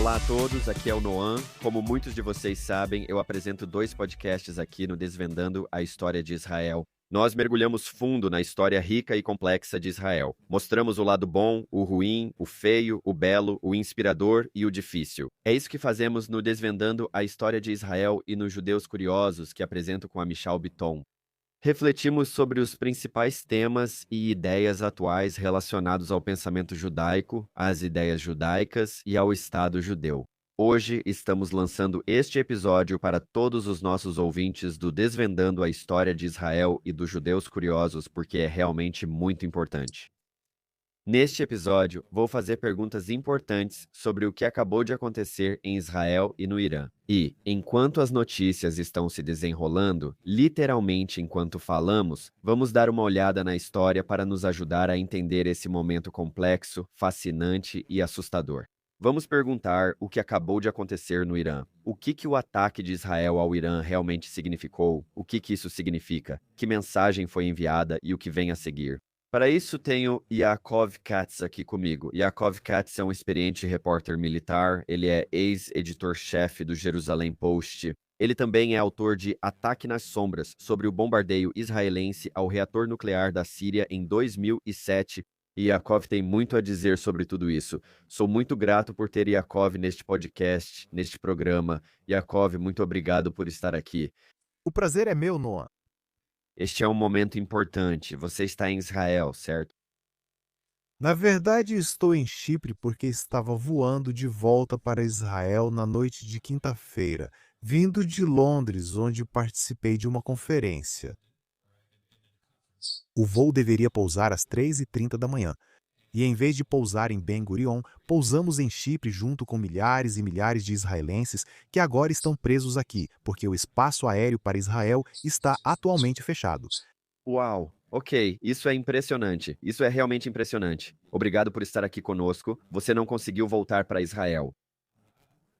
Olá a todos, aqui é o Noam. Como muitos de vocês sabem, eu apresento 2 podcasts aqui no Desvendando a História de Israel. Nós mergulhamos fundo na história rica e complexa de Israel. Mostramos o lado bom, o ruim, o feio, o belo, o inspirador e o difícil. É isso que fazemos no Desvendando a História de Israel e nos Judeus Curiosos, que apresento com a Michal Biton. Refletimos sobre os principais temas e ideias atuais relacionados ao pensamento judaico, às ideias judaicas e ao Estado judeu. Hoje estamos lançando este episódio para todos os nossos ouvintes do Desvendando a História de Israel e dos Judeus Curiosos, porque é realmente muito importante. Neste episódio, vou fazer perguntas importantes sobre o que acabou de acontecer em Israel e no Irã. E, enquanto as notícias estão se desenrolando, literalmente enquanto falamos, vamos dar uma olhada na história para nos ajudar a entender esse momento complexo, fascinante e assustador. Vamos perguntar o que acabou de acontecer no Irã. O que o ataque de Israel ao Irã realmente significou? O que isso significa? Que mensagem foi enviada e o que vem a seguir? Para isso, tenho Yaakov Katz aqui comigo. Yaakov Katz é um experiente repórter militar, ele é ex-editor-chefe do Jerusalém Post. Ele também é autor de Ataque nas Sombras, sobre o bombardeio israelense ao reator nuclear da Síria em 2007. E Yaakov tem muito a dizer sobre tudo isso. Sou muito grato por ter Yaakov neste podcast, neste programa. Yaakov, muito obrigado por estar aqui. O prazer é meu, Noah. Este é um momento importante. Você está em Israel, certo? Na verdade, estou em Chipre porque estava voando de volta para Israel na noite de quinta-feira, vindo de Londres, onde participei de uma conferência. O voo deveria pousar às 3h30 da manhã. E em vez de pousar em Ben Gurion, pousamos em Chipre junto com milhares e milhares de israelenses que agora estão presos aqui, porque o espaço aéreo para Israel está atualmente fechado. Uau! Ok, isso é impressionante. Isso é realmente impressionante. Obrigado por estar aqui conosco. Você não conseguiu voltar para Israel.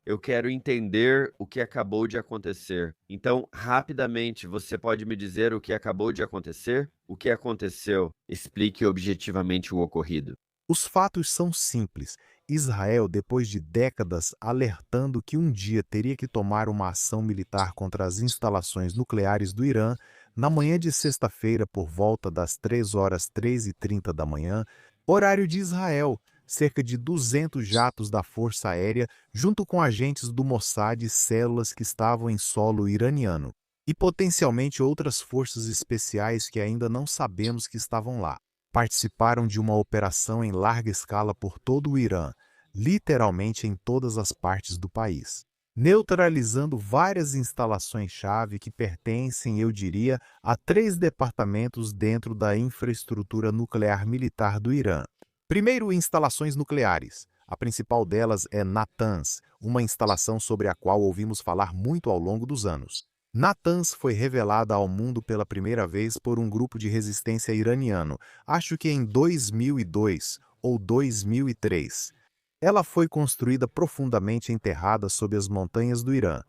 Eu quero entender o que acabou de acontecer. Então, rapidamente, você pode me dizer o que acabou de acontecer? O que aconteceu? Explique objetivamente o ocorrido. Os fatos são simples. Israel, depois de décadas alertando que um dia teria que tomar uma ação militar contra as instalações nucleares do Irã, na manhã de sexta-feira, por volta das 3h30 da manhã, horário de Israel, cerca de 200 jatos da Força Aérea, junto com agentes do Mossad e células que estavam em solo iraniano, e potencialmente outras forças especiais que ainda não sabemos que estavam lá, participaram de uma operação em larga escala por todo o Irã, literalmente em todas as partes do país, neutralizando várias instalações-chave que pertencem, eu diria, a 3 departamentos dentro da infraestrutura nuclear militar do Irã. Primeiro, instalações nucleares. A principal delas é Natanz, uma instalação sobre a qual ouvimos falar muito ao longo dos anos. Natanz foi revelada ao mundo pela primeira vez por um grupo de resistência iraniano, acho que em 2002 ou 2003. Ela foi construída profundamente enterrada sob as montanhas do Irã.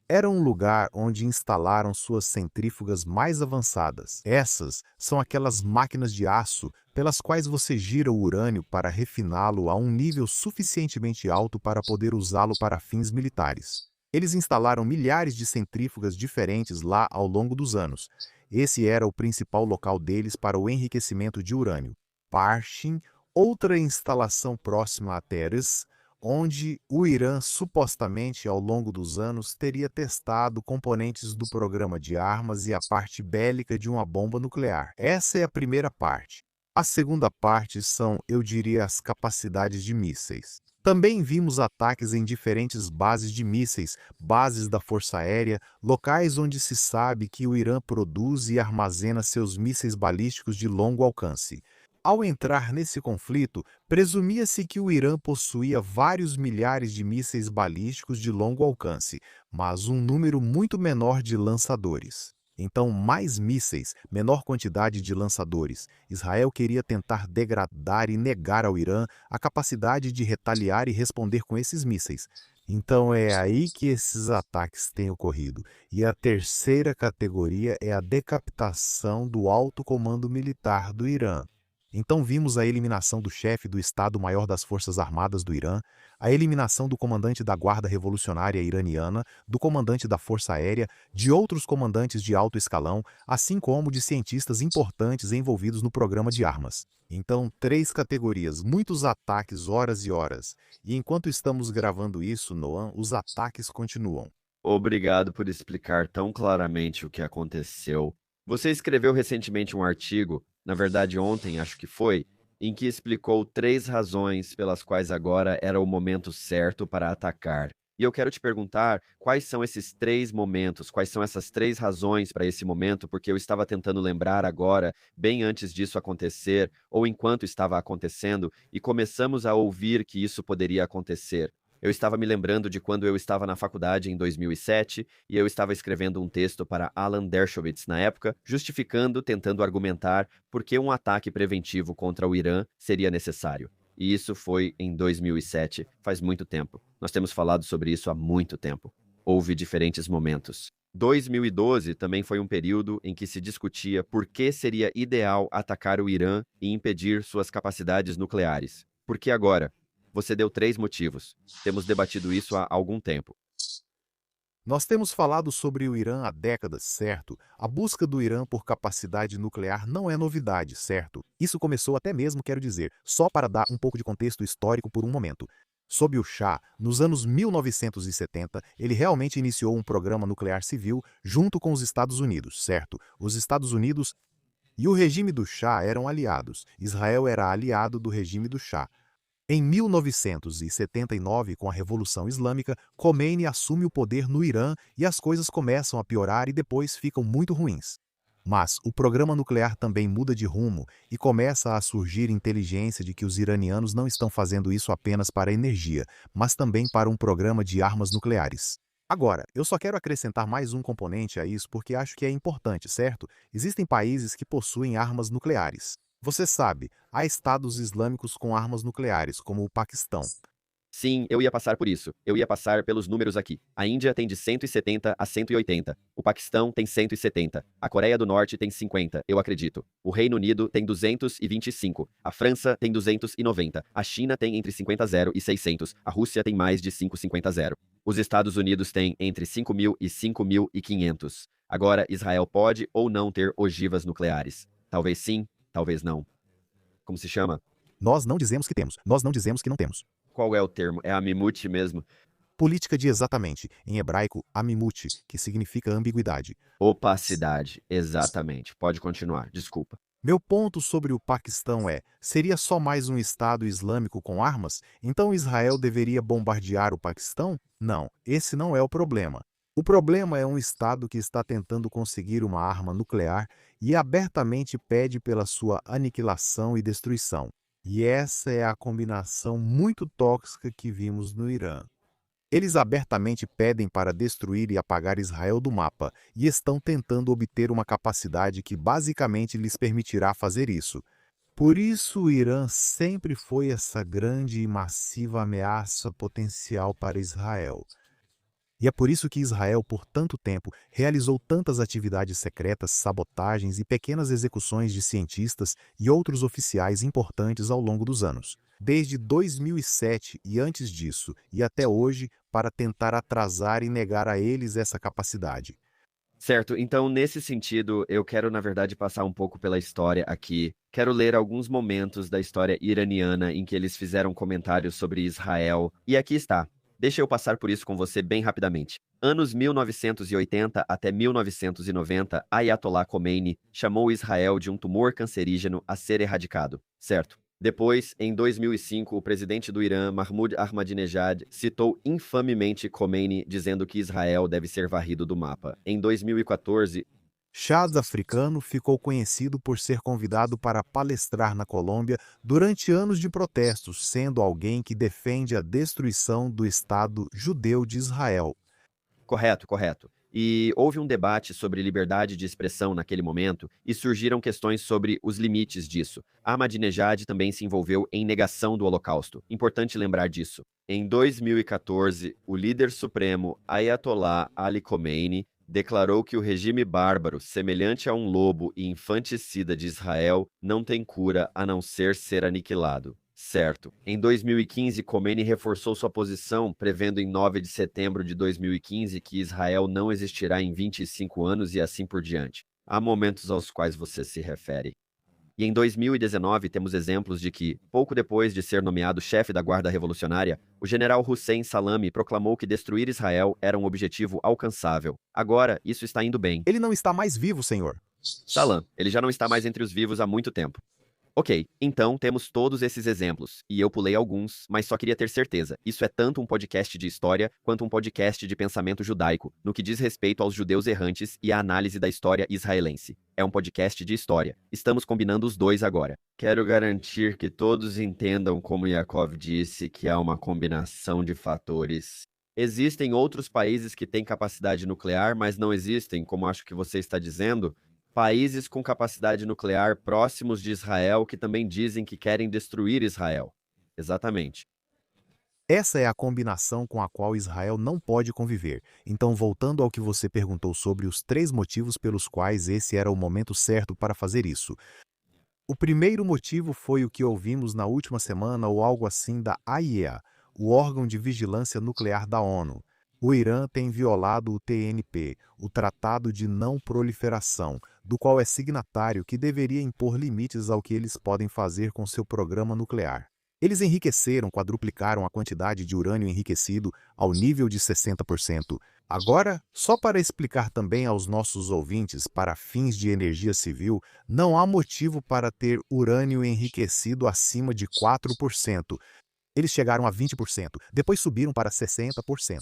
Era um lugar onde instalaram suas centrífugas mais avançadas. Essas são aquelas máquinas de aço pelas quais você gira o urânio para refiná-lo a um nível suficientemente alto para poder usá-lo para fins militares. Eles instalaram milhares de centrífugas diferentes lá ao longo dos anos. Esse era o principal local deles para o enriquecimento de urânio. Parshin, outra instalação próxima a Teres, onde o Irã supostamente ao longo dos anos teria testado componentes do programa de armas e a parte bélica de uma bomba nuclear. Essa é a primeira parte. A segunda parte são, eu diria, as capacidades de mísseis. Também vimos ataques em diferentes bases de mísseis, bases da Força Aérea, locais onde se sabe que o Irã produz e armazena seus mísseis balísticos de longo alcance. Ao entrar nesse conflito, presumia-se que o Irã possuía vários milhares de mísseis balísticos de longo alcance, mas um número muito menor de lançadores. Então, mais mísseis, menor quantidade de lançadores. Israel queria tentar degradar e negar ao Irã a capacidade de retaliar e responder com esses mísseis. Então é aí que esses ataques têm ocorrido. E a terceira categoria é a decapitação do alto comando militar do Irã. Então vimos a eliminação do chefe do Estado-Maior das Forças Armadas do Irã, a eliminação do comandante da Guarda Revolucionária Iraniana, do comandante da Força Aérea, de outros comandantes de alto escalão, assim como de cientistas importantes envolvidos no programa de armas. Então, 3 categorias, muitos ataques horas e horas. E enquanto estamos gravando isso, Noam, os ataques continuam. Obrigado por explicar tão claramente o que aconteceu. Você escreveu recentemente um artigo, na verdade ontem acho que foi, em que explicou 3 razões pelas quais agora era o momento certo para atacar. E eu quero te perguntar quais são esses 3 momentos, quais são essas 3 razões para esse momento, porque eu estava tentando lembrar agora, bem antes disso acontecer, ou enquanto estava acontecendo, e começamos a ouvir que isso poderia acontecer. Eu estava me lembrando de quando eu estava na faculdade em 2007 e eu estava escrevendo um texto para Alan Dershowitz na época, justificando, tentando argumentar por que um ataque preventivo contra o Irã seria necessário. E isso foi em 2007, faz muito tempo. Nós temos falado sobre isso há muito tempo. Houve diferentes momentos. 2012 também foi um período em que se discutia por que seria ideal atacar o Irã e impedir suas capacidades nucleares. Por que agora? Você deu 3 motivos. Temos debatido isso há algum tempo. Nós temos falado sobre o Irã há décadas, certo? A busca do Irã por capacidade nuclear não é novidade, certo? Isso começou até mesmo, quero dizer, só para dar um pouco de contexto histórico por um momento. Sob o Shah, nos anos 1970, ele realmente iniciou um programa nuclear civil junto com os Estados Unidos, certo? Os Estados Unidos e o regime do Shah eram aliados. Israel era aliado do regime do Shah. Em 1979, com a Revolução Islâmica, Khomeini assume o poder no Irã e as coisas começam a piorar e depois ficam muito ruins. Mas o programa nuclear também muda de rumo e começa a surgir inteligência de que os iranianos não estão fazendo isso apenas para energia, mas também para um programa de armas nucleares. Agora, eu só quero acrescentar mais um componente a isso porque acho que é importante, certo? Existem países que possuem armas nucleares. Você sabe, há estados islâmicos com armas nucleares, como o Paquistão. Sim, eu ia passar por isso. Eu ia passar pelos números aqui. A Índia tem de 170 a 180. O Paquistão tem 170. A Coreia do Norte tem 50, eu acredito. O Reino Unido tem 225. A França tem 290. A China tem entre 50 e 600. A Rússia tem mais de 550. Os Estados Unidos têm entre 5.000 e 5.500. Agora, Israel pode ou não ter ogivas nucleares. Talvez sim, talvez não. Como se chama? Nós não dizemos que temos, nós não dizemos que não temos. Qual é o termo? É amimuti mesmo? Política de exatamente, em hebraico, amimuti, que significa ambiguidade. Opacidade, exatamente. Pode continuar, desculpa. Meu ponto sobre o Paquistão é: seria só mais um Estado islâmico com armas? Então Israel deveria bombardear o Paquistão? Não, esse não é o problema. O problema é um Estado que está tentando conseguir uma arma nuclear e abertamente pede pela sua aniquilação e destruição. E essa é a combinação muito tóxica que vimos no Irã. Eles abertamente pedem para destruir e apagar Israel do mapa e estão tentando obter uma capacidade que basicamente lhes permitirá fazer isso. Por isso, o Irã sempre foi essa grande e massiva ameaça potencial para Israel. E é por isso que Israel, por tanto tempo, realizou tantas atividades secretas, sabotagens e pequenas execuções de cientistas e outros oficiais importantes ao longo dos anos. Desde 2007 e antes disso, e até hoje, para tentar atrasar e negar a eles essa capacidade. Certo, então nesse sentido, eu quero na verdade passar um pouco pela história aqui. Quero ler alguns momentos da história iraniana em que eles fizeram comentários sobre Israel. E aqui está. Deixa eu passar por isso com você bem rapidamente. Anos 1980 até 1990, Ayatollah Khomeini chamou Israel de um tumor cancerígeno a ser erradicado, certo? Depois, em 2005, o presidente do Irã, Mahmoud Ahmadinejad, citou infamemente Khomeini, dizendo que Israel deve ser varrido do mapa. Em 2014, Shaz africano ficou conhecido por ser convidado para palestrar na Colômbia durante anos de protestos, sendo alguém que defende a destruição do Estado judeu de Israel. correto, correto. E houve um debate sobre liberdade de expressão naquele momento e surgiram questões sobre os limites disso. Ahmadinejad também se envolveu em negação do Holocausto. Importante lembrar disso. Em 2014, o líder supremo Ayatollah Ali Khomeini declarou que o regime bárbaro, semelhante a um lobo e infanticida de Israel, não tem cura a não ser aniquilado. Certo. Em 2015, Khomeini reforçou sua posição, prevendo em 9 de setembro de 2015 que Israel não existirá em 25 anos e assim por diante. Há momentos aos quais você se refere. E em 2019 temos exemplos de que, pouco depois de ser nomeado chefe da Guarda Revolucionária, o general Hussein Salami proclamou que destruir Israel era um objetivo alcançável. Agora, isso está indo bem. Ele não está mais vivo, senhor. Salam, ele já não está mais entre os vivos há muito tempo. Ok, então temos todos esses exemplos, e eu pulei alguns, mas só queria ter certeza. Isso é tanto um podcast de história quanto um podcast de pensamento judaico, no que diz respeito aos judeus errantes e à análise da história israelense. É um podcast de história. Estamos combinando os dois agora. Quero garantir que todos entendam como Yaakov disse que há uma combinação de fatores. Existem outros países que têm capacidade nuclear, mas não existem, como acho que você está dizendo, países com capacidade nuclear próximos de Israel que também dizem que querem destruir Israel. Exatamente. Essa é a combinação com a qual Israel não pode conviver. Então, voltando ao que você perguntou sobre os 3 motivos pelos quais esse era o momento certo para fazer isso. O primeiro motivo foi o que ouvimos na última semana ou algo assim da AIEA, o órgão de vigilância nuclear da ONU. O Irã tem violado o TNP, o Tratado de Não Proliferação, do qual é signatário, que deveria impor limites ao que eles podem fazer com seu programa nuclear. Eles enriqueceram, quadruplicaram a quantidade de urânio enriquecido ao nível de 60%. Agora, só para explicar também aos nossos ouvintes, para fins de energia civil, não há motivo para ter urânio enriquecido acima de 4%. Eles chegaram a 20%, depois subiram para 60%.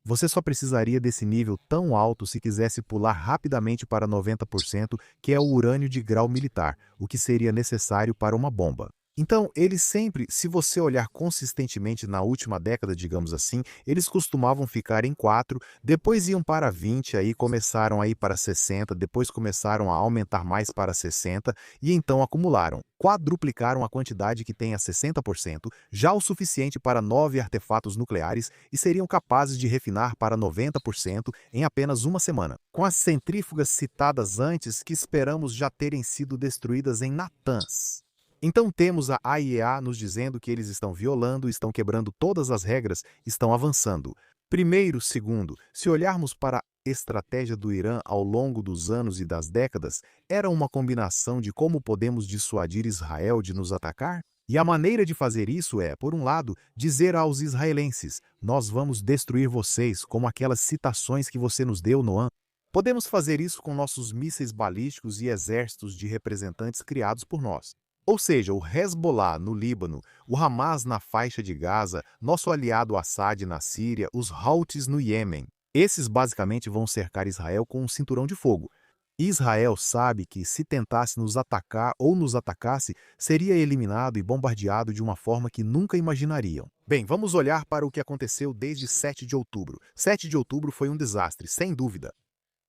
Você só precisaria desse nível tão alto se quisesse pular rapidamente para 90%, que é o urânio de grau militar, o que seria necessário para uma bomba. Então, eles sempre, se você olhar consistentemente na última década, digamos assim, eles costumavam ficar em 4, depois iam para 20, aí começaram a ir para 60, depois começaram a aumentar mais para 60 e então acumularam. Quadruplicaram a quantidade que tem a 60%, já o suficiente para 9 artefatos nucleares e seriam capazes de refinar para 90% em apenas uma semana. Com as centrífugas citadas antes, que esperamos já terem sido destruídas em Natanz. Então temos a AIEA nos dizendo que eles estão violando, estão quebrando todas as regras, estão avançando. Primeiro, segundo, se olharmos para a estratégia do Irã ao longo dos anos e das décadas, era uma combinação de como podemos dissuadir Israel de nos atacar? E a maneira de fazer isso é, por um lado, dizer aos israelenses: nós vamos destruir vocês, como aquelas citações que você nos deu, Noam. Podemos fazer isso com nossos mísseis balísticos e exércitos de representantes criados por nós. Ou seja, o Hezbollah no Líbano, o Hamas na faixa de Gaza, nosso aliado Assad na Síria, os Houthis no Iêmen. Esses basicamente vão cercar Israel com um cinturão de fogo. Israel sabe que se tentasse nos atacar ou nos atacasse, seria eliminado e bombardeado de uma forma que nunca imaginariam. Bem, vamos olhar para o que aconteceu desde 7 de outubro. 7 de outubro foi um desastre, sem dúvida.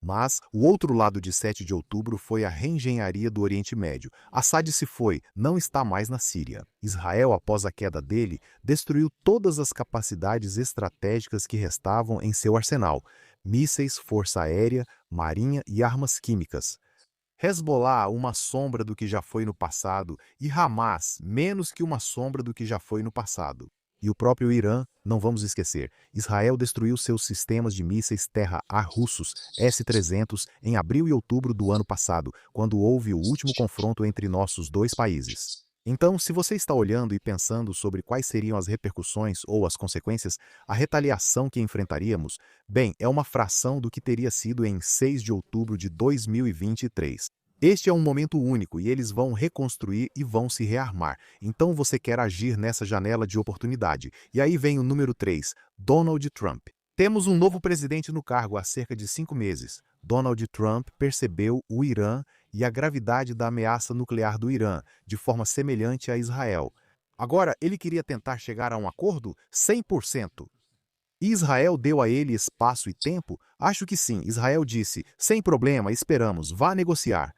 Mas o outro lado de 7 de outubro foi a reengenharia do Oriente Médio. Assad se foi, não está mais na Síria. Israel, após a queda dele, destruiu todas as capacidades estratégicas que restavam em seu arsenal: mísseis, força aérea, marinha e armas químicas. Hezbollah, uma sombra do que já foi no passado, e Hamas, menos que uma sombra do que já foi no passado. E o próprio Irã, não vamos esquecer, Israel destruiu seus sistemas de mísseis terra-ar russos S-300 em abril e outubro do ano passado, quando houve o último confronto entre nossos dois países. Então, se você está olhando e pensando sobre quais seriam as repercussões ou as consequências, a retaliação que enfrentaríamos, bem, é uma fração do que teria sido em 6 de outubro de 2023. Este é um momento único e eles vão reconstruir e vão se rearmar. Então você quer agir nessa janela de oportunidade. E aí vem o número 3, Donald Trump. Temos um novo presidente no cargo há cerca de 5 meses. Donald Trump percebeu o Irã e a gravidade da ameaça nuclear do Irã, de forma semelhante a Israel. Agora, ele queria tentar chegar a um acordo 100%. Israel deu a ele espaço e tempo? Acho que sim. Israel disse: sem problema, esperamos, vá negociar.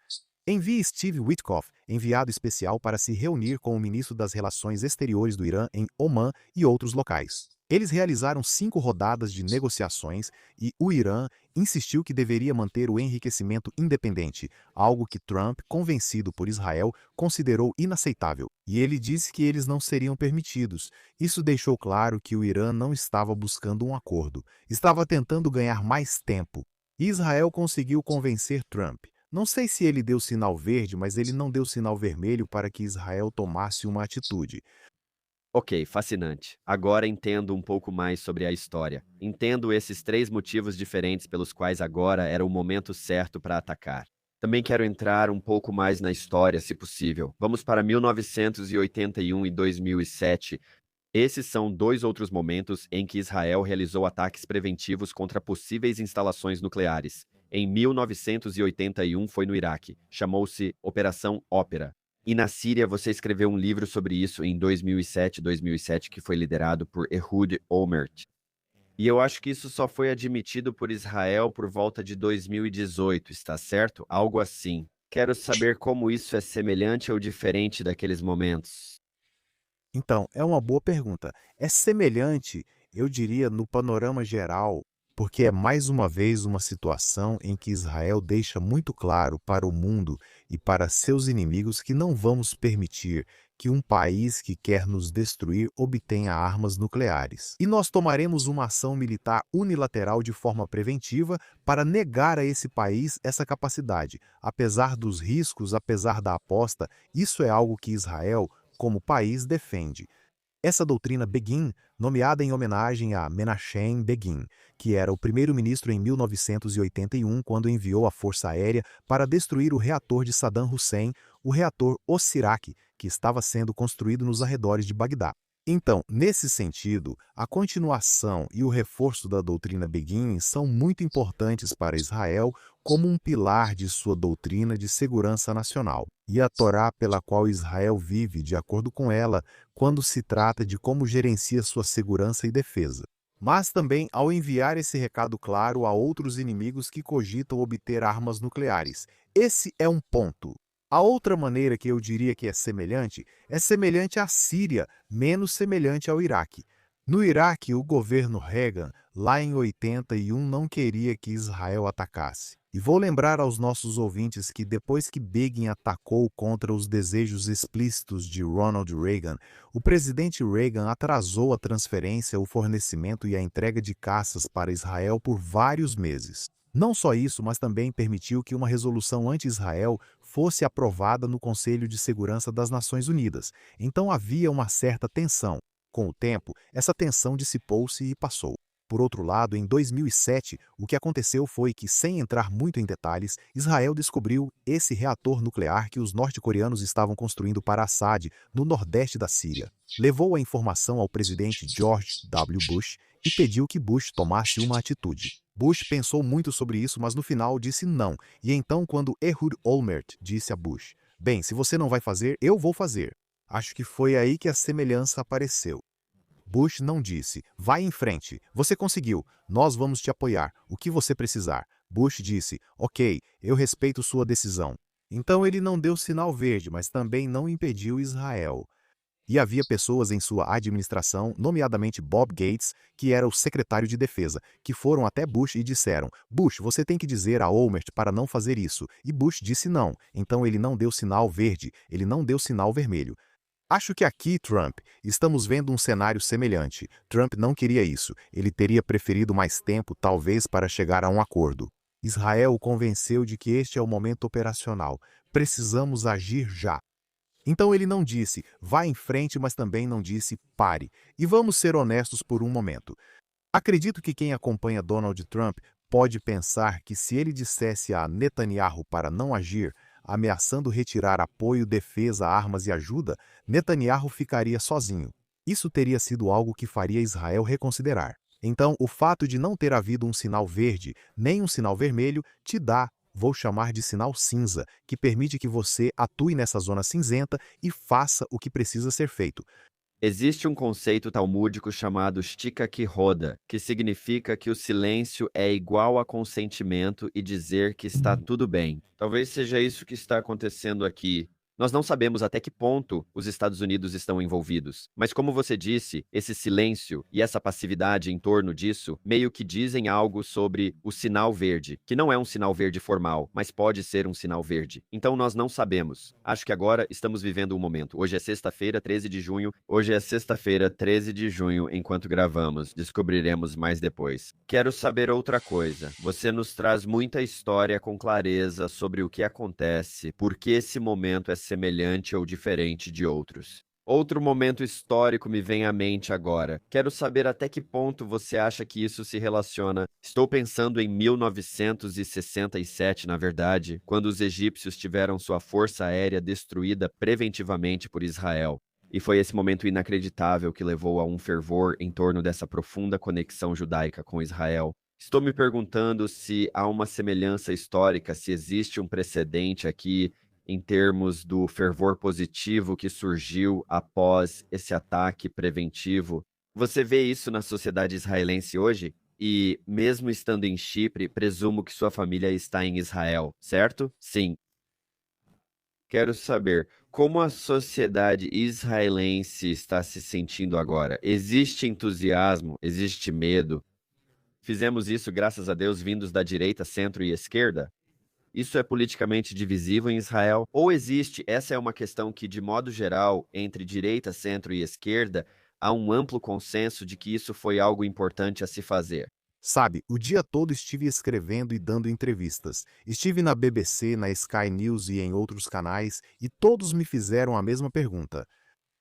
Envie Steve Witkoff, enviado especial, para se reunir com o ministro das Relações Exteriores do Irã em Omã e outros locais. Eles realizaram 5 rodadas de negociações e o Irã insistiu que deveria manter o enriquecimento independente, algo que Trump, convencido por Israel, considerou inaceitável. E ele disse que eles não seriam permitidos. Isso deixou claro que o Irã não estava buscando um acordo, estava tentando ganhar mais tempo. E Israel conseguiu convencer Trump. Não sei se ele deu sinal verde, mas ele não deu sinal vermelho para que Israel tomasse uma atitude. Ok, fascinante. Agora entendo um pouco mais sobre a história. Entendo esses 3 motivos diferentes pelos quais agora era o momento certo para atacar. Também quero entrar um pouco mais na história, se possível. Vamos para 1981 e 2007. Esses são 2 outros momentos em que Israel realizou ataques preventivos contra possíveis instalações nucleares. Em 1981 foi no Iraque. Chamou-se Operação Ópera. E na Síria, você escreveu um livro sobre isso em 2007, que foi liderado por Ehud Olmert. E eu acho que isso só foi admitido por Israel por volta de 2018, está certo? Algo assim. Quero saber como isso é semelhante ou diferente daqueles momentos. Então, é uma boa pergunta. É semelhante, eu diria, no panorama geral, porque é mais uma vez uma situação em que Israel deixa muito claro para o mundo e para seus inimigos que não vamos permitir que um país que quer nos destruir obtenha armas nucleares. E nós tomaremos uma ação militar unilateral de forma preventiva para negar a esse país essa capacidade. Apesar dos riscos, apesar da aposta, isso é algo que Israel como país defende. Essa doutrina Begin, nomeada em homenagem a Menachem Begin, que era o primeiro-ministro em 1981 quando enviou a Força Aérea para destruir o reator de Saddam Hussein, o reator Osirak, que estava sendo construído nos arredores de Bagdá. Então, nesse sentido, a continuação e o reforço da doutrina Begin são muito importantes para Israel como um pilar de sua doutrina de segurança nacional. E a Torá pela qual Israel vive, de acordo com ela, quando se trata de como gerencia sua segurança e defesa. Mas também ao enviar esse recado claro a outros inimigos que cogitam obter armas nucleares. Esse é um ponto. A outra maneira que eu diria que é semelhante à Síria, menos semelhante ao Iraque. No Iraque, o governo Reagan, lá em 81, não queria que Israel atacasse. E vou lembrar aos nossos ouvintes que depois que Begin atacou contra os desejos explícitos de Ronald Reagan, o presidente Reagan atrasou a transferência, o fornecimento e a entrega de caças para Israel por vários meses. Não só isso, mas também permitiu que uma resolução anti-Israel fosse aprovada no Conselho de Segurança das Nações Unidas. Então havia uma certa tensão. Com o tempo, essa tensão dissipou-se e passou. Por outro lado, em 2007, o que aconteceu foi que, sem entrar muito em detalhes, Israel descobriu esse reator nuclear que os norte-coreanos estavam construindo para Assad, no nordeste da Síria. Levou a informação ao presidente George W. Bush e pediu que Bush tomasse uma atitude. Bush pensou muito sobre isso, mas no final disse não. E então, quando Ehud Olmert disse a Bush: "Bem, se você não vai fazer, eu vou fazer." Acho que foi aí que a semelhança apareceu. Bush não disse: "Vai em frente, você conseguiu, nós vamos te apoiar, o que você precisar." Bush disse: "Ok, eu respeito sua decisão." Então ele não deu sinal verde, mas também não impediu Israel. E havia pessoas em sua administração, nomeadamente Bob Gates, que era o secretário de defesa, que foram até Bush e disseram: "Bush, você tem que dizer a Olmert para não fazer isso." E Bush disse não. Então ele não deu sinal verde, ele não deu sinal vermelho. Acho que aqui, Trump, estamos vendo um cenário semelhante. Trump não queria isso. Ele teria preferido mais tempo, talvez, para chegar a um acordo. Israel o convenceu de que este é o momento operacional. Precisamos agir já. Então ele não disse, vá em frente, mas também não disse, pare. E vamos ser honestos por um momento. Acredito que quem acompanha Donald Trump pode pensar que se ele dissesse a Netanyahu para não agir, ameaçando retirar apoio, defesa, armas e ajuda, Netanyahu ficaria sozinho. Isso teria sido algo que faria Israel reconsiderar. Então, o fato de não ter havido um sinal verde, nem um sinal vermelho, te dá, vou chamar de sinal cinza, que permite que você atue nessa zona cinzenta e faça o que precisa ser feito. Existe um conceito talmúdico chamado shtika que roda, que significa que o silêncio é igual a consentimento e dizer que está tudo bem. Talvez seja isso que está acontecendo aqui. Nós não sabemos até que ponto os Estados Unidos estão envolvidos, mas como você disse, esse silêncio e essa passividade em torno disso meio que dizem algo sobre o sinal verde, que não é um sinal verde formal, mas pode ser um sinal verde. Então nós não sabemos. Acho que agora estamos vivendo um momento. Hoje é sexta-feira, 13 de junho. Hoje é sexta-feira, 13 de junho, enquanto gravamos. Descobriremos mais depois. Quero saber outra coisa. Você nos traz muita história com clareza sobre o que acontece, por que esse momento é semelhante ou diferente de outros. Outro momento histórico me vem à mente agora. Quero saber até que ponto você acha que isso se relaciona. Estou pensando em 1967, na verdade, quando os egípcios tiveram sua força aérea destruída preventivamente por Israel. E foi esse momento inacreditável que levou a um fervor em torno dessa profunda conexão judaica com Israel. Estou me perguntando se há uma semelhança histórica, se existe um precedente aqui em termos do fervor positivo que surgiu após esse ataque preventivo. Você vê isso na sociedade israelense hoje? E, mesmo estando em Chipre, presumo que sua família está em Israel, certo? Sim. Quero saber como a sociedade israelense está se sentindo agora. Existe entusiasmo? Existe medo? Fizemos isso, graças a Deus, vindos da direita, centro e esquerda? Isso é politicamente divisível em Israel? Ou existe, essa é uma questão que, de modo geral, entre direita, centro e esquerda, há um amplo consenso de que isso foi algo importante a se fazer? Sabe, o dia todo estive escrevendo e dando entrevistas. Estive na BBC, na Sky News e em outros canais, e todos me fizeram a mesma pergunta.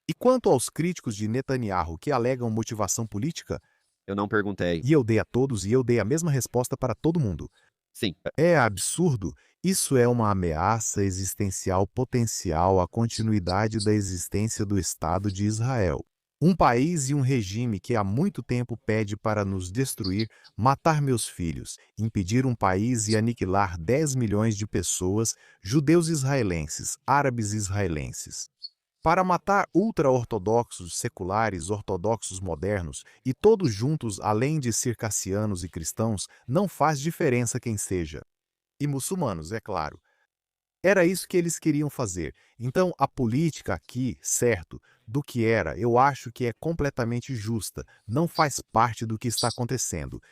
E quanto aos críticos de Netanyahu que alegam motivação política? Eu não perguntei. E eu dei a todos e eu dei a mesma resposta para todo mundo. Sim, É absurdo. Isso é uma ameaça existencial potencial à continuidade da existência do Estado de Israel. Um país e um regime que há muito tempo pede para nos destruir, matar meus filhos, impedir um país e aniquilar 10 milhões de pessoas, judeus israelenses, árabes israelenses. Para matar ultra-ortodoxos, seculares, ortodoxos modernos e todos juntos além de circassianos e cristãos, não faz diferença quem seja. E muçulmanos, é claro. Era isso que eles queriam fazer. Então, a política aqui, certo, do que era, eu acho que é completamente justa. Não faz parte do que está acontecendo.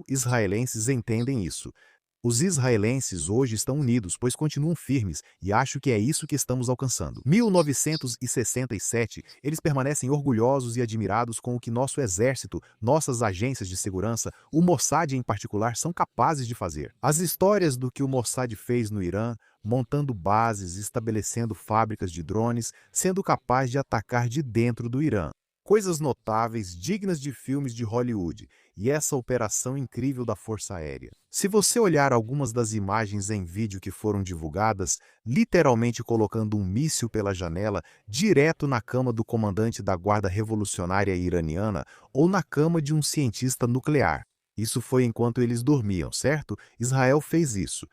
Israelenses entendem isso. Os israelenses hoje estão unidos, pois continuam firmes, e acho que é isso que estamos alcançando. 1967, eles permanecem orgulhosos e admirados com o que nosso exército, nossas agências de segurança, o Mossad em particular, são capazes de fazer. As histórias do que o Mossad fez no Irã, montando bases, estabelecendo fábricas de drones, sendo capaz de atacar de dentro do Irã. Coisas notáveis, dignas de filmes de Hollywood, e essa operação incrível da Força Aérea. Se você olhar algumas das imagens em vídeo que foram divulgadas, literalmente colocando um míssil pela janela, direto na cama do comandante da Guarda Revolucionária Iraniana ou na cama de um cientista nuclear. Isso foi enquanto eles dormiam, certo? Israel fez isso.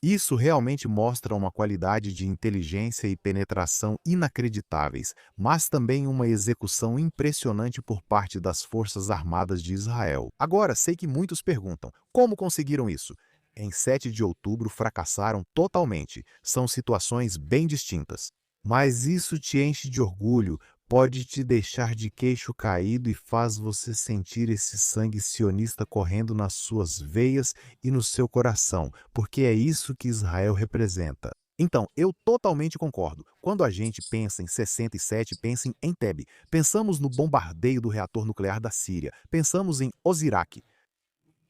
Isso realmente mostra uma qualidade de inteligência e penetração inacreditáveis, mas também uma execução impressionante por parte das Forças Armadas de Israel. Agora, sei que muitos perguntam, como conseguiram isso? Em 7 de outubro fracassaram totalmente. São situações bem distintas. Mas isso te enche de orgulho, pode te deixar de queixo caído e faz você sentir esse sangue sionista correndo nas suas veias e no seu coração, porque é isso que Israel representa. Então, eu totalmente concordo. Quando a gente pensa em 67, pensa em Entebbe. Pensamos no bombardeio do reator nuclear da Síria. Pensamos em Osirak.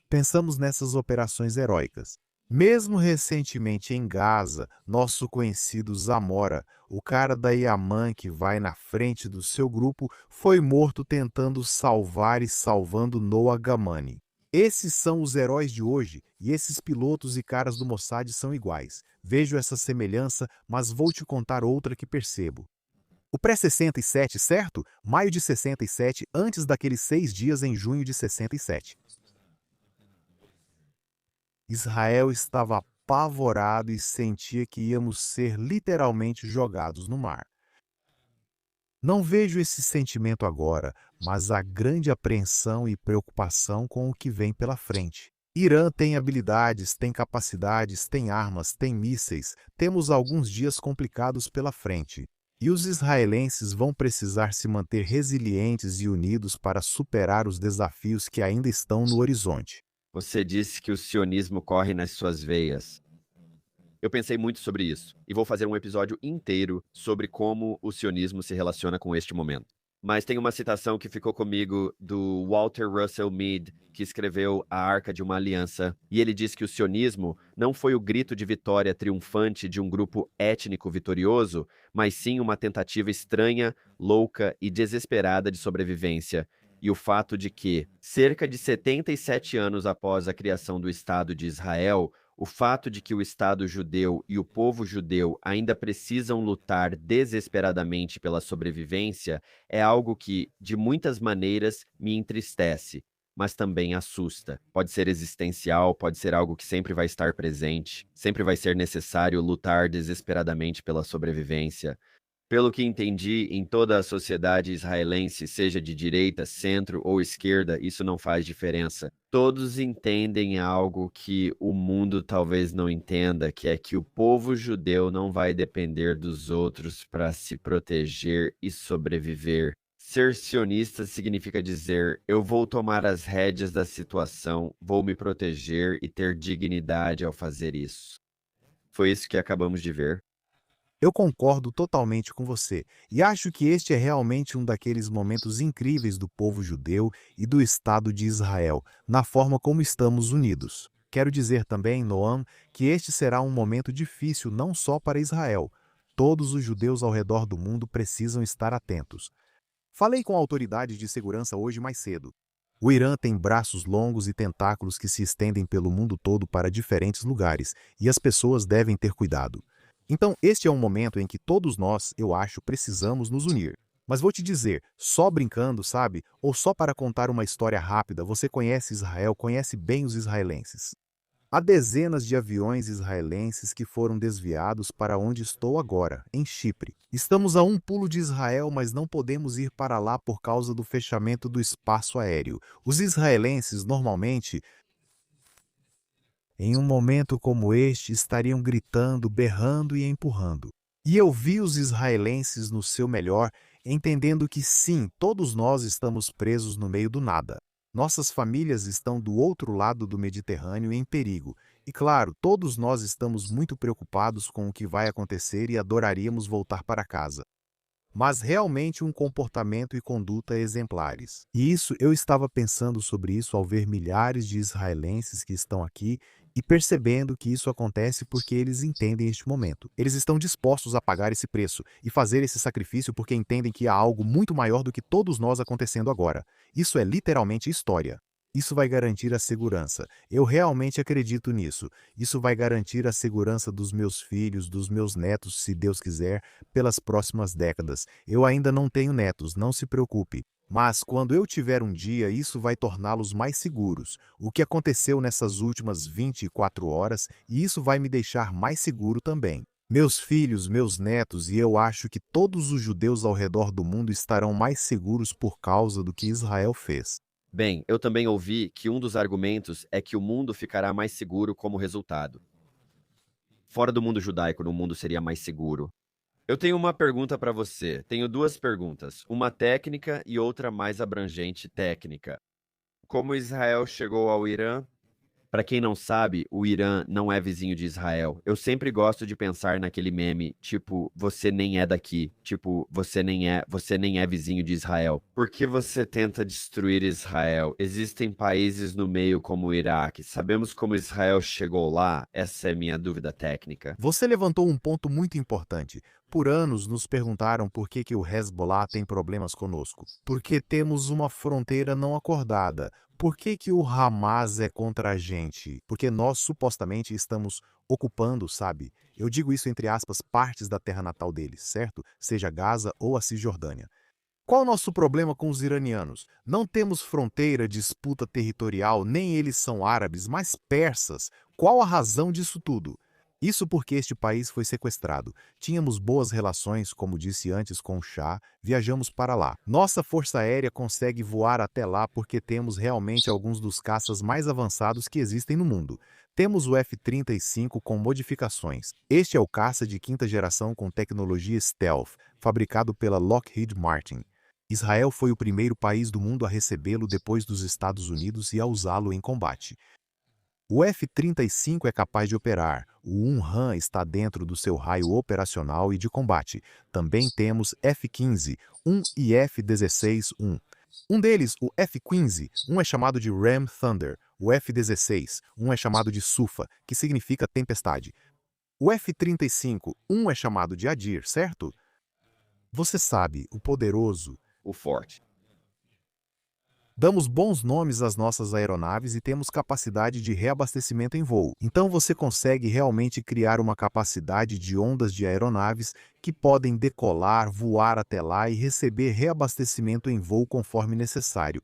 Pensamos nessas operações heróicas. Mesmo recentemente em Gaza, nosso conhecido Zamora, o cara da Yaman que vai na frente do seu grupo, foi morto tentando salvar e salvando Noah Gamani. Esses são os heróis de hoje, e esses pilotos e caras do Mossad são iguais. Vejo essa semelhança, mas vou te contar outra que percebo. O pré-67, certo? Maio de 67, antes daqueles 6 dias em junho de 67. Israel estava apavorado e sentia que íamos ser literalmente jogados no mar. Não vejo esse sentimento agora, mas há grande apreensão e preocupação com o que vem pela frente. Irã tem habilidades, tem capacidades, tem armas, tem mísseis. Temos alguns dias complicados pela frente. E os israelenses vão precisar se manter resilientes e unidos para superar os desafios que ainda estão no horizonte. Você disse que o sionismo corre nas suas veias. Eu pensei muito sobre isso e vou fazer um episódio inteiro sobre como o sionismo se relaciona com este momento. Mas tem uma citação que ficou comigo do Walter Russell Mead, que escreveu A Arca de uma Aliança, e ele diz que o sionismo não foi o grito de vitória triunfante de um grupo étnico vitorioso, mas sim uma tentativa estranha, louca e desesperada de sobrevivência. E o fato de que, cerca de 77 anos após a criação do Estado de Israel, o fato de que o Estado judeu e o povo judeu ainda precisam lutar desesperadamente pela sobrevivência é algo que, de muitas maneiras, me entristece, mas também assusta. Pode ser existencial, pode ser algo que sempre vai estar presente, sempre vai ser necessário lutar desesperadamente pela sobrevivência. Pelo que entendi, em toda a sociedade israelense, seja de direita, centro ou esquerda, isso não faz diferença. Todos entendem algo que o mundo talvez não entenda, que é que o povo judeu não vai depender dos outros para se proteger e sobreviver. Ser sionista significa dizer: eu vou tomar as rédeas da situação, vou me proteger e ter dignidade ao fazer isso. Foi isso que acabamos de ver. Eu concordo totalmente com você e acho que este é realmente um daqueles momentos incríveis do povo judeu e do Estado de Israel, na forma como estamos unidos. Quero dizer também, Noam, que este será um momento difícil não só para Israel. Todos os judeus ao redor do mundo precisam estar atentos. Falei com autoridades de segurança hoje mais cedo. O Irã tem braços longos e tentáculos que se estendem pelo mundo todo para diferentes lugares, e as pessoas devem ter cuidado. Então, este é um momento em que todos nós, eu acho, precisamos nos unir. Mas vou te dizer, só brincando, sabe? Ou só para contar uma história rápida, você conhece Israel, conhece bem os israelenses. Há dezenas de aviões israelenses que foram desviados para onde estou agora, em Chipre. Estamos a um pulo de Israel, mas não podemos ir para lá por causa do fechamento do espaço aéreo. Os israelenses normalmente, em um momento como este, estariam gritando, berrando e empurrando. E eu vi os israelenses no seu melhor, entendendo que sim, todos nós estamos presos no meio do nada. Nossas famílias estão do outro lado do Mediterrâneo em perigo. E claro, todos nós estamos muito preocupados com o que vai acontecer e adoraríamos voltar para casa. Mas realmente um comportamento e conduta exemplares. E isso, eu estava pensando sobre isso ao ver milhares de israelenses que estão aqui e percebendo que isso acontece porque eles entendem este momento. Eles estão dispostos a pagar esse preço e fazer esse sacrifício porque entendem que há algo muito maior do que todos nós acontecendo agora. Isso é literalmente história. Isso vai garantir a segurança. Eu realmente acredito nisso. Isso vai garantir a segurança dos meus filhos, dos meus netos, se Deus quiser, pelas próximas décadas. Eu ainda não tenho netos, não se preocupe. Mas quando eu tiver um dia, isso vai torná-los mais seguros. O que aconteceu nessas últimas 24 horas, e isso vai me deixar mais seguro também. Meus filhos, meus netos, e eu acho que todos os judeus ao redor do mundo estarão mais seguros por causa do que Israel fez. Bem, eu também ouvi que um dos argumentos é que o mundo ficará mais seguro como resultado. Fora do mundo judaico, no mundo seria mais seguro. Eu tenho uma pergunta para você. Tenho duas perguntas, uma técnica e outra mais abrangente técnica. Como Israel chegou ao Irã? Para quem não sabe, o Irã não é vizinho de Israel. Eu sempre gosto de pensar naquele meme, tipo, você nem é daqui, tipo, você nem é vizinho de Israel. Por que você tenta destruir Israel? Existem países no meio como o Iraque. Sabemos como Israel chegou lá? Essa é minha dúvida técnica. Você levantou um ponto muito importante. Por anos nos perguntaram por que o Hezbollah tem problemas conosco. Porque temos uma fronteira não acordada. Por que o Hamas é contra a gente? Porque nós supostamente estamos ocupando, sabe? Eu digo isso entre aspas, partes da terra natal deles, certo? Seja Gaza ou a Cisjordânia. Qual o nosso problema com os iranianos? Não temos fronteira, disputa territorial, nem eles são árabes, mas persas. Qual a razão disso tudo? Isso porque este país foi sequestrado. Tínhamos boas relações, como disse antes, com o Shah, viajamos para lá. Nossa força aérea consegue voar até lá porque temos realmente alguns dos caças mais avançados que existem no mundo. Temos o F-35 com modificações. Este é o caça de quinta geração com tecnologia stealth, fabricado pela Lockheed Martin. Israel foi o primeiro país do mundo a recebê-lo depois dos Estados Unidos e a usá-lo em combate. O F-35 é capaz de operar. O UMRAAM está dentro do seu raio operacional e de combate. Também temos F-15-1 e F-16-1. Um deles, o F-15, é chamado de Ram Thunder. O F-16-1 é chamado de Sufa, que significa tempestade. O F-35-1 é chamado de Adir, certo? Você sabe, o poderoso. O forte. Damos bons nomes às nossas aeronaves e temos capacidade de reabastecimento em voo. Então você consegue realmente criar uma capacidade de ondas de aeronaves que podem decolar, voar até lá e receber reabastecimento em voo conforme necessário.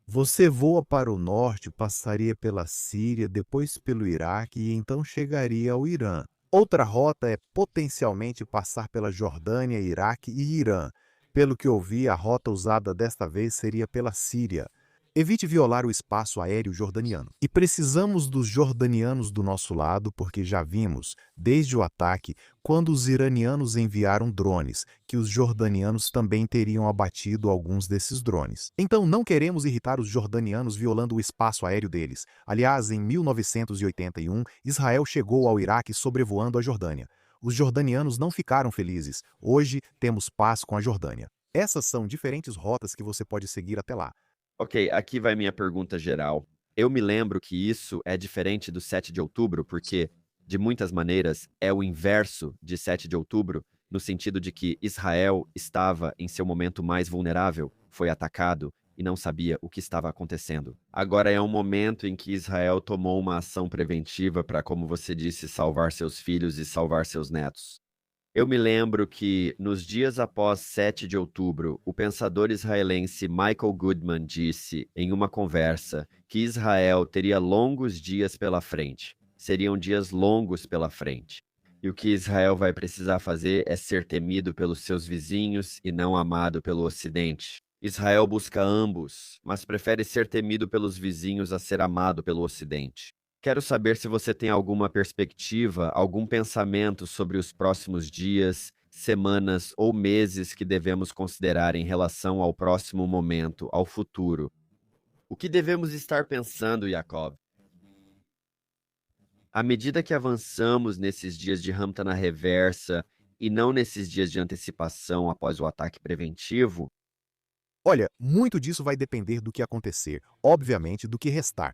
Você voa para o norte, passaria pela Síria, depois pelo Iraque e então chegaria ao Irã. Outra rota é potencialmente passar pela Jordânia, Iraque e Irã. Pelo que ouvi, a rota usada desta vez seria pela Síria. Evite violar o espaço aéreo jordaniano. E precisamos dos jordanianos do nosso lado porque já vimos, desde o ataque, quando os iranianos enviaram drones, que os jordanianos também teriam abatido alguns desses drones. Então não queremos irritar os jordanianos violando o espaço aéreo deles. Aliás, em 1981, Israel chegou ao Iraque sobrevoando a Jordânia. Os jordanianos não ficaram felizes. Hoje temos paz com a Jordânia. Essas são diferentes rotas que você pode seguir até lá. Ok, aqui vai minha pergunta geral. Eu me lembro que isso é diferente do 7 de outubro, porque, de muitas maneiras, é o inverso de 7 de outubro, no sentido de que Israel estava em seu momento mais vulnerável, foi atacado e não sabia o que estava acontecendo. Agora é um momento em que Israel tomou uma ação preventiva para, como você disse, salvar seus filhos e salvar seus netos. Eu me lembro que, nos dias após 7 de outubro, o pensador israelense Michael Goodman disse, em uma conversa, que Israel teria longos dias pela frente. Seriam dias longos pela frente. E o que Israel vai precisar fazer é ser temido pelos seus vizinhos e não amado pelo Ocidente. Israel busca ambos, mas prefere ser temido pelos vizinhos a ser amado pelo Ocidente. Quero saber se você tem alguma perspectiva, algum pensamento sobre os próximos dias, semanas ou meses que devemos considerar em relação ao próximo momento, ao futuro. O que devemos estar pensando, Jacob? À medida que avançamos nesses dias de rampa na reversa e não nesses dias de antecipação após o ataque preventivo, Olha, muito disso vai depender do que acontecer, obviamente do que restar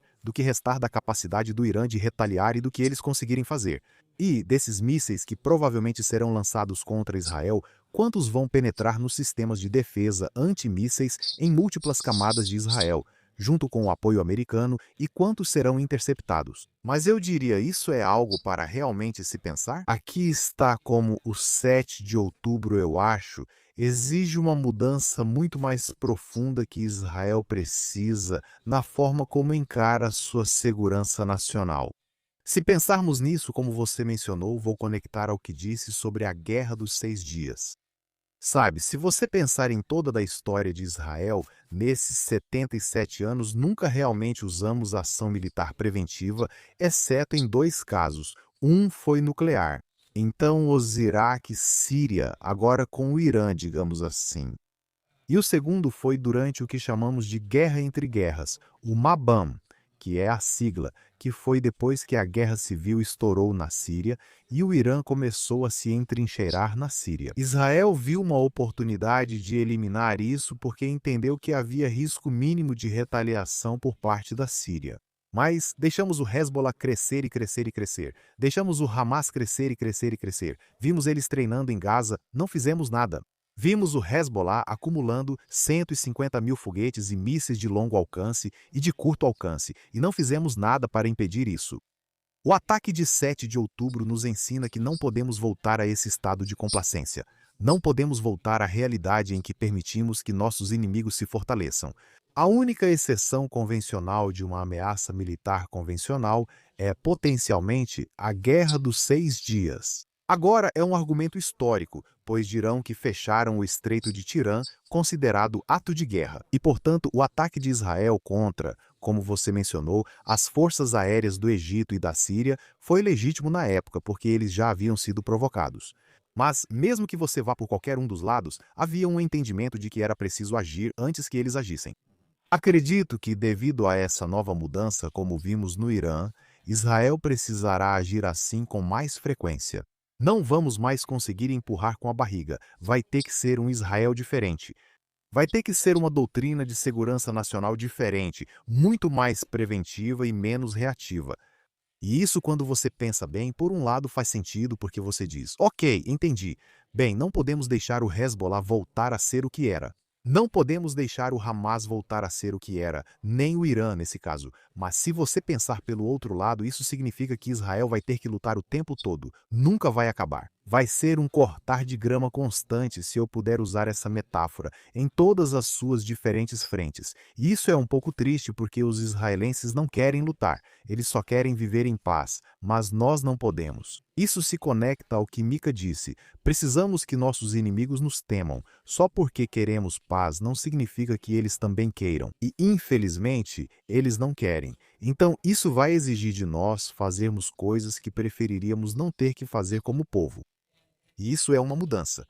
da capacidade do Irã de retaliar e do que eles conseguirem fazer. E, desses mísseis que provavelmente serão lançados contra Israel, quantos vão penetrar nos sistemas de defesa antimísseis em múltiplas camadas de Israel, junto com o apoio americano, e quantos serão interceptados? Mas eu diria, isso é algo para realmente se pensar? Aqui está como o 7 de outubro, eu acho, exige uma mudança muito mais profunda que Israel precisa na forma como encara sua segurança nacional. Se pensarmos nisso, como você mencionou, vou conectar ao que disse sobre a Guerra dos 6 Dias. Sabe, se você pensar em toda a história de Israel, nesses 77 anos nunca realmente usamos ação militar preventiva, exceto em 2 casos. Um foi nuclear. Então, os Iraque e Síria, agora com o Irã, digamos assim. E o segundo foi durante o que chamamos de Guerra entre Guerras, o Mabam, que é a sigla, que foi depois que a guerra civil estourou na Síria e o Irã começou a se entrincheirar na Síria. Israel viu uma oportunidade de eliminar isso porque entendeu que havia risco mínimo de retaliação por parte da Síria. Mas deixamos o Hezbollah crescer e crescer e crescer. Deixamos o Hamas crescer e crescer e crescer. Vimos eles treinando em Gaza, não fizemos nada. Vimos o Hezbollah acumulando 150 mil foguetes e mísseis de longo alcance e de curto alcance, e não fizemos nada para impedir isso. O ataque de 7 de outubro nos ensina que não podemos voltar a esse estado de complacência. Não podemos voltar à realidade em que permitimos que nossos inimigos se fortaleçam. A única exceção convencional de uma ameaça militar convencional é, potencialmente, a Guerra dos 6 Dias. Agora é um argumento histórico, pois dirão que fecharam o Estreito de Tirã, considerado ato de guerra, e, portanto, o ataque de Israel contra, como você mencionou, as forças aéreas do Egito e da Síria foi legítimo na época, porque eles já haviam sido provocados. Mas, mesmo que você vá por qualquer um dos lados, havia um entendimento de que era preciso agir antes que eles agissem. Acredito que, devido a essa nova mudança, como vimos no Irã, Israel precisará agir assim com mais frequência. Não vamos mais conseguir empurrar com a barriga, vai ter que ser um Israel diferente. Vai ter que ser uma doutrina de segurança nacional diferente, muito mais preventiva e menos reativa. E isso, quando você pensa bem, por um lado faz sentido porque você diz: ok, entendi. Bem, não podemos deixar o Hezbollah voltar a ser o que era. Não podemos deixar o Hamas voltar a ser o que era, nem o Irã nesse caso. Mas se você pensar pelo outro lado, isso significa que Israel vai ter que lutar o tempo todo. Nunca vai acabar. Vai ser um cortar de grama constante, se eu puder usar essa metáfora, em todas as suas diferentes frentes. E isso é um pouco triste porque os israelenses não querem lutar, eles só querem viver em paz, mas nós não podemos. Isso se conecta ao que Mika disse: precisamos que nossos inimigos nos temam. Só porque queremos paz não significa que eles também queiram. E, infelizmente, eles não querem. Então, isso vai exigir de nós fazermos coisas que preferiríamos não ter que fazer como povo. E isso é uma mudança.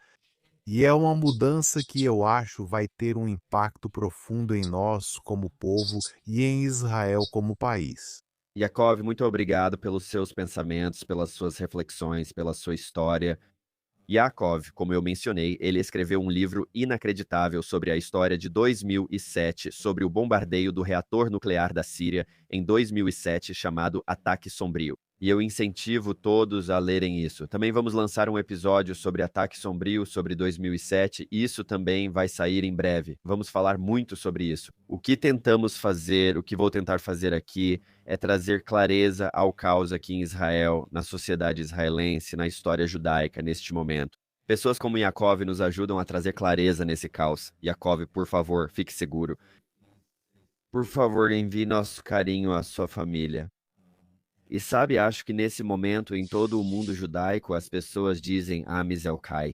E é uma mudança que eu acho vai ter um impacto profundo em nós como povo e em Israel como país. Yaakov, muito obrigado pelos seus pensamentos, pelas suas reflexões, pela sua história. Yaakov, como eu mencionei, ele escreveu um livro inacreditável sobre a história de 2007, sobre o bombardeio do reator nuclear da Síria em 2007, chamado Ataque Sombrio. E eu incentivo todos a lerem isso. Também vamos lançar um episódio sobre Ataque Sombrio, sobre 2007. Isso também vai sair em breve. Vamos falar muito sobre isso. O que tentamos fazer, o que vou tentar fazer aqui, é trazer clareza ao caos aqui em Israel, na sociedade israelense, na história judaica, neste momento. Pessoas como Yaakov nos ajudam a trazer clareza nesse caos. Yaakov, por favor, fique seguro. Por favor, envie nosso carinho à sua família. E sabe, acho que nesse momento, em todo o mundo judaico, as pessoas dizem Am Kai.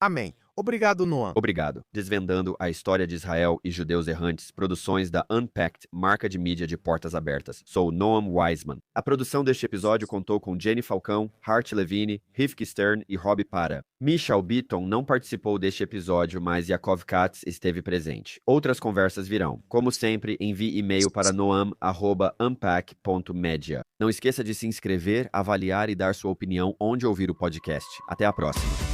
Amém. Obrigado, Noam. Obrigado. Desvendando a história de Israel e judeus errantes, produções da Unpacked, marca de mídia de portas abertas. Sou Noam Wiseman. A produção deste episódio contou com Jenny Falcão, Hart Levine, Rivki Stern e Rob Para. Michal Beaton não participou deste episódio, mas Yaakov Katz esteve presente. Outras conversas virão. Como sempre, envie e-mail para noam@unpack.media. Não esqueça de se inscrever, avaliar e dar sua opinião onde ouvir o podcast. Até a próxima.